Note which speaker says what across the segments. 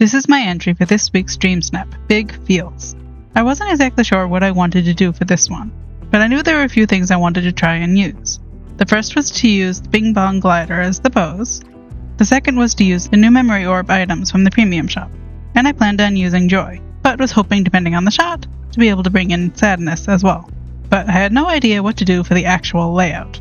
Speaker 1: This is my entry for this week's DreamSnap, Big Feels. I wasn't exactly sure what I wanted to do for this one, but I knew there were a few things I wanted to try and use. The first was to use the Bing Bong glider as the pose. The second was to use the new memory orb items from the premium shop, and I planned on using Joy, but was hoping, depending on the shot, to be able to bring in Sadness as well. But I had no idea what to do for the actual layout.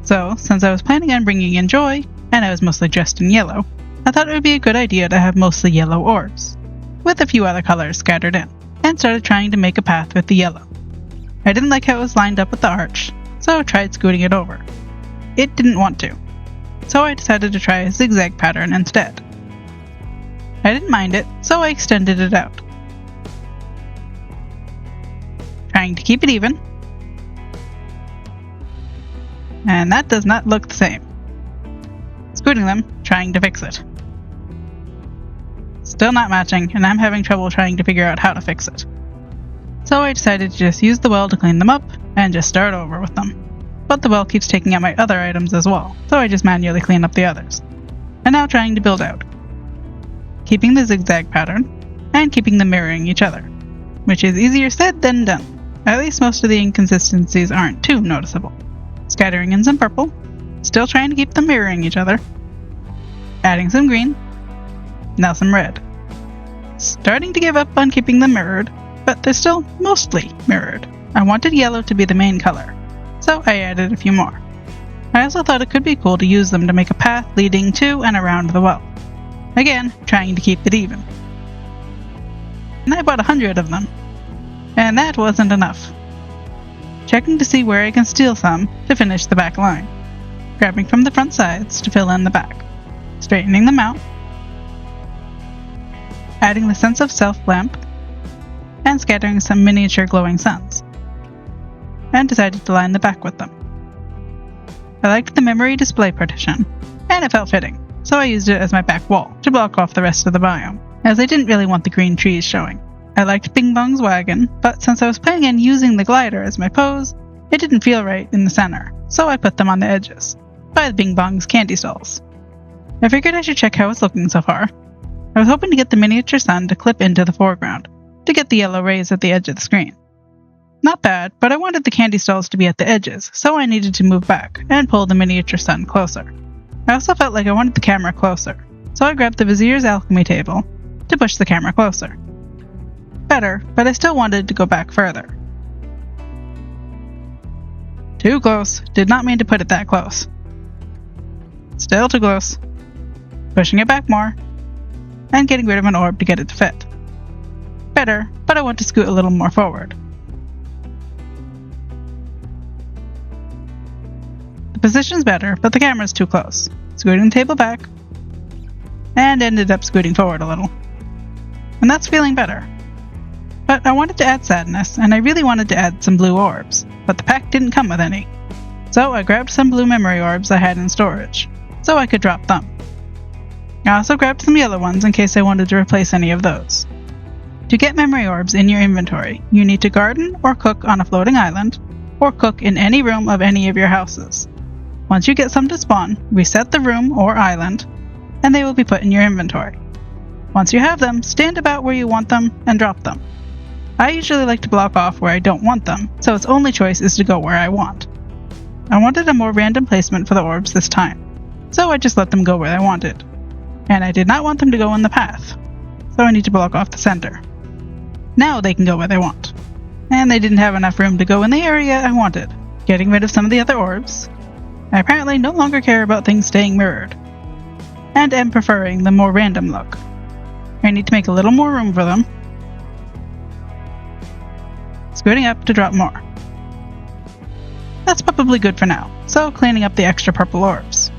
Speaker 1: So, since I was planning on bringing in Joy, and I was mostly dressed in yellow, I thought it would be a good idea to have mostly yellow orbs, with a few other colors scattered in, and started trying to make a path with the yellow. I didn't like how it was lined up with the arch, so I tried scooting it over. It didn't want to, so I decided to try a zigzag pattern instead. I didn't mind it, so I extended it out, trying to keep it even, and that does not look the same. Scooting them, trying to fix it. Still not matching, and I'm having trouble trying to figure out how to fix it. So I decided to just use the well to clean them up, and just start over with them. But the well keeps taking out my other items as well, so I just manually clean up the others. And now trying to build out. Keeping the zigzag pattern, and keeping them mirroring each other, which is easier said than done. At least most of the inconsistencies aren't too noticeable. Scattering in some purple, still trying to keep them mirroring each other. Adding some green, now some red. Starting to give up on keeping them mirrored, but they're still mostly mirrored. I wanted yellow to be the main color, so I added a few more. I also thought it could be cool to use them to make a path leading to and around the well. Again, trying to keep it even. And I bought 100 of them, and that wasn't enough. Checking to see where I can steal some to finish the back line. Grabbing from the front sides to fill in the back. Straightening them out. Adding the sense of self lamp. And scattering some miniature glowing suns. And decided to line the back with them. I liked the memory display partition, and it felt fitting, so I used it as my back wall to block off the rest of the biome, as I didn't really want the green trees showing. I liked Bing Bong's wagon, but since I was planning on using the glider as my pose, it didn't feel right in the center, so I put them on the edges, by the Bing Bong's candy stalls. I figured I should check how it's looking so far. I was hoping to get the miniature sun to clip into the foreground, to get the yellow rays at the edge of the screen. Not bad, but I wanted the candy stalls to be at the edges, so I needed to move back and pull the miniature sun closer. I also felt like I wanted the camera closer, so I grabbed the Vizier's alchemy table to push the camera closer. Better, but I still wanted to go back further. Too close. Did not mean to put it that close. Still too close. Pushing it back more, and getting rid of an orb to get it to fit. Better, but I want to scoot a little more forward. The position's better, but the camera's too close. Scooting the table back, and ended up scooting forward a little. And that's feeling better. But I wanted to add Sadness, and I really wanted to add some blue orbs, but the pack didn't come with any. So I grabbed some blue memory orbs I had in storage, so I could drop them. I also grabbed some yellow ones in case I wanted to replace any of those. To get memory orbs in your inventory, you need to garden or cook on a floating island, or cook in any room of any of your houses. Once you get some to spawn, reset the room or island, and they will be put in your inventory. Once you have them, stand about where you want them and drop them. I usually like to block off where I don't want them, so its only choice is to go where I want. I wanted a more random placement for the orbs this time, so I just let them go where I wanted. And I did not want them to go in the path, so I need to block off the center. Now they can go where they want. And they didn't have enough room to go in the area I wanted, getting rid of some of the other orbs. I apparently no longer care about things staying mirrored, and am preferring the more random look. I need to make a little more room for them. Scooting up to drop more. That's probably good for now, so cleaning up the extra purple orbs.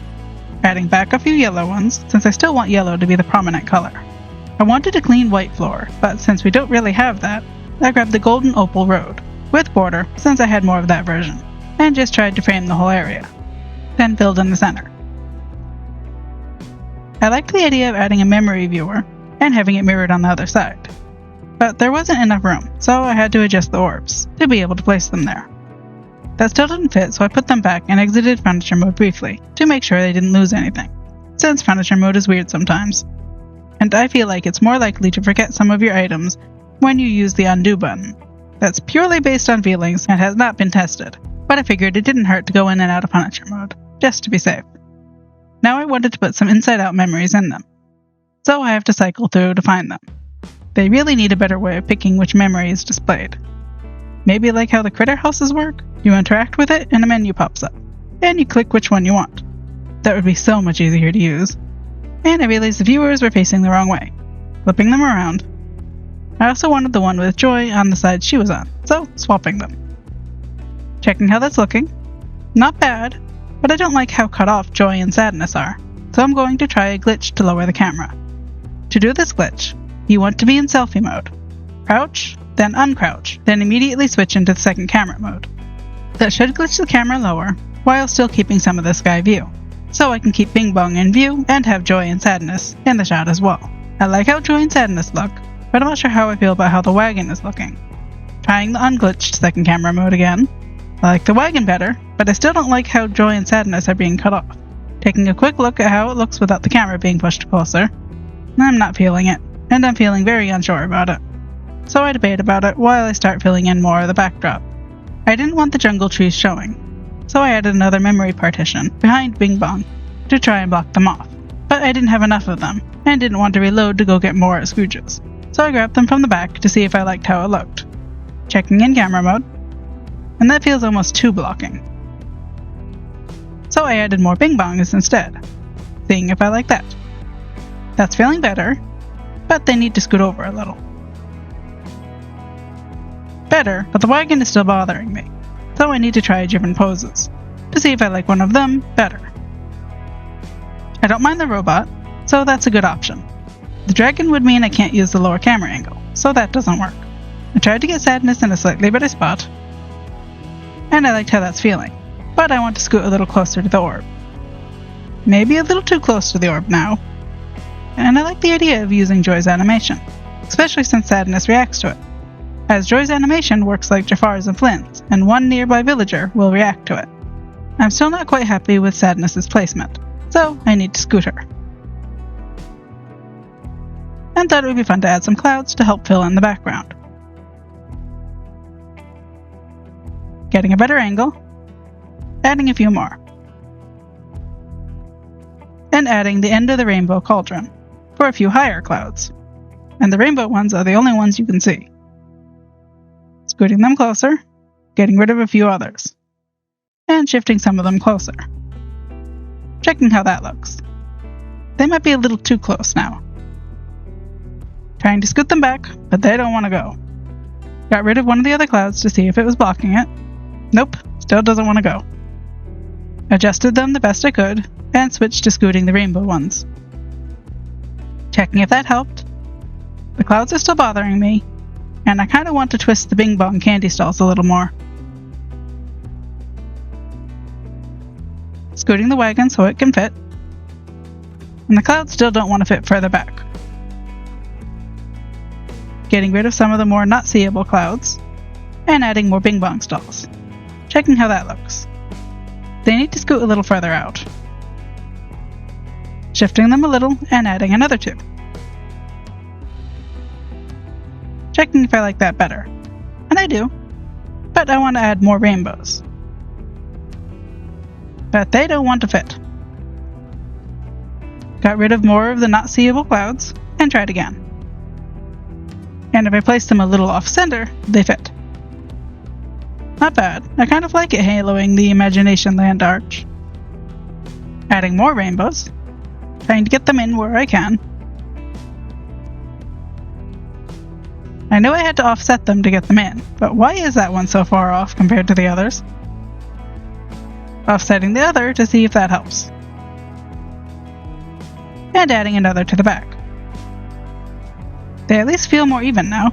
Speaker 1: Adding back a few yellow ones, since I still want yellow to be the prominent color. I wanted a clean white floor, but since we don't really have that, I grabbed the golden opal road, with border since I had more of that version, and just tried to frame the whole area, then filled in the center. I liked the idea of adding a memory viewer, and having it mirrored on the other side. But there wasn't enough room, so I had to adjust the orbs, to be able to place them there. That still didn't fit, so I put them back and exited furniture mode briefly, to make sure they didn't lose anything, since furniture mode is weird sometimes. and I feel like it's more likely to forget some of your items when you use the undo button. That's purely based on feelings and has not been tested, but I figured it didn't hurt to go in and out of Punisher mode, just to be safe. Now I wanted to put some inside-out memories in them, so I have to cycle through to find them. They really need a better way of picking which memory is displayed. Maybe like how the critter houses work? You interact with it and a menu pops up, and you click which one you want. That would be so much easier to use. And I realized the viewers were facing the wrong way, flipping them around. I also wanted the one with Joy on the side she was on, so swapping them. Checking how that's looking. Not bad, but I don't like how cut off Joy and Sadness are, so I'm going to try a glitch to lower the camera. To do this glitch, you want to be in selfie mode. Crouch, then uncrouch, then immediately switch into the second camera mode. That should glitch the camera lower, while still keeping some of the sky view, so I can keep Bing Bong in view and have Joy and Sadness in the shot as well. I like how Joy and Sadness look, but I'm not sure how I feel about how the wagon is looking. Trying the unglitched second camera mode again. I like the wagon better, but I still don't like how Joy and Sadness are being cut off. Taking a quick look at how it looks without the camera being pushed closer. I'm not feeling it, and I'm feeling very unsure about it. So I debate about it while I start filling in more of the backdrop. I didn't want the jungle trees showing, so I added another memory partition behind Bing Bong to try and block them off. But I didn't have enough of them, and didn't want to reload to go get more at Scrooge's. So I grabbed them from the back to see if I liked how it looked. Checking in camera mode, and that feels almost too blocking. So I added more Bing Bongs instead, seeing if I like that. That's feeling better, but they need to scoot over a little. Better, but the wagon is still bothering me, so I need to try different poses, to see if I like one of them better. I don't mind the robot, so that's a good option. The dragon would mean I can't use the lower camera angle, so that doesn't work. I tried to get Sadness in a slightly better spot, and I liked how that's feeling, but I want to scoot a little closer to the orb. Maybe a little too close to the orb now. And I like the idea of using Joy's animation, especially since Sadness reacts to it, as Joy's animation works like Jafar's and Flynn's, and one nearby villager will react to it. I'm still not quite happy with Sadness's placement, so I need to scoot her. And thought it would be fun to add some clouds to help fill in the background. Getting a better angle, adding a few more, and adding the end of the rainbow cauldron for a few higher clouds, and the rainbow ones are the only ones you can see. Scooting them closer, getting rid of a few others, and shifting some of them closer. Checking how that looks. They might be a little too close now. Trying to scoot them back, but they don't want to go. Got rid of one of the other clouds to see if it was blocking it. Nope, still doesn't want to go. Adjusted them the best I could, and switched to scooting the rainbow ones. Checking if that helped. The clouds are still bothering me, and I kind of want to twist the Bing Bong candy stalls a little more. Scooting the wagon so it can fit, and the clouds still don't want to fit further back. Getting rid of some of the more not seeable clouds, and adding more Bing Bong stalls. Checking how that looks. They need to scoot a little further out. Shifting them a little and adding another two. Checking if I like that better. And I do, but I want to add more rainbows. But they don't want to fit. Got rid of more of the not seeable clouds, and tried again. And if I place them a little off-center, they fit. Not bad. I kind of like it haloing the Imagination Land arch. Adding more rainbows. Trying to get them in where I can. I knew I had to offset them to get them in, but why is that one so far off compared to the others? Offsetting the other to see if that helps. And adding another to the back. They at least feel more even now.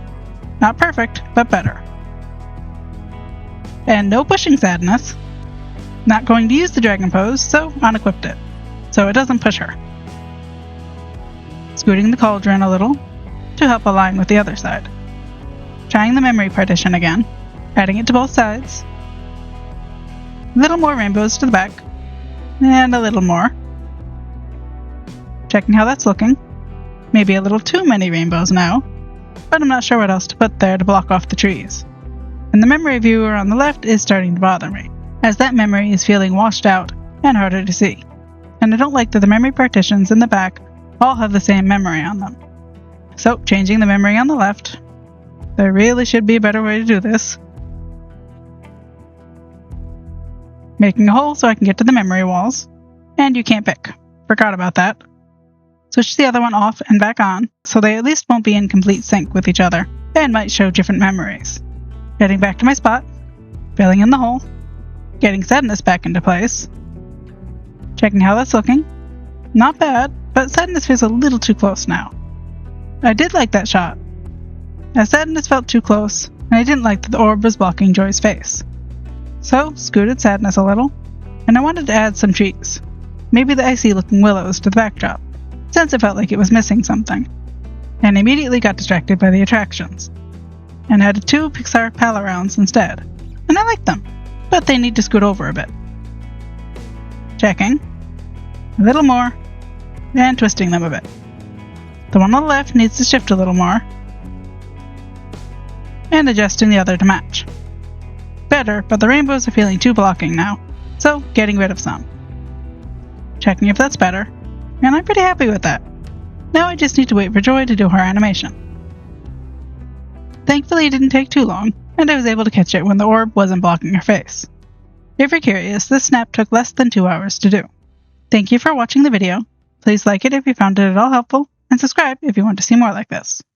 Speaker 1: Not perfect, but better. And no pushing Sadness. Not going to use the dragon pose, so unequipped it, so it doesn't push her. Scooting the cauldron a little to help align with the other side. Trying the memory partition again, adding it to both sides. A little more rainbows to the back, and a little more. Checking how that's looking. maybe a little too many rainbows now, but I'm not sure what else to put there to block off the trees. And the memory viewer on the left is starting to bother me, as that memory is feeling washed out and harder to see. And I don't like that the memory partitions in the back all have the same memory on them. So, changing the memory on the left. There really should be a better way to do this. Making a hole so I can get to the memory walls. And you can't pick. Forgot about that. Switch the other one off and back on, so they at least won't be in complete sync with each other, and might show different memories. Heading back to my spot, filling in the hole, getting sadness back into place, checking how that's looking. Not bad, but sadness feels a little too close now. I did like that shot, as sadness felt too close, and I didn't like that the orb was blocking Joy's face. So, scooted sadness a little, and I wanted to add some trees, maybe the icy looking willows to the backdrop, since it felt like it was missing something, and immediately got distracted by the attractions, and added 2 Pixar pal-arounds instead, and I like them, but they need to scoot over a bit. Checking, a little more, and twisting them a bit. The one on the left needs to shift a little more, and adjusting the other to match. Better, but the rainbows are feeling too blocking now, so getting rid of some. Checking if that's better, and I'm pretty happy with that. Now I just need to wait for Joy to do her animation. Thankfully it didn't take too long, and I was able to catch it when the orb wasn't blocking her face. If you're curious, this snap took less than 2 hours to do. Thank you for watching the video. Please like it if you found it at all helpful, and subscribe if you want to see more like this.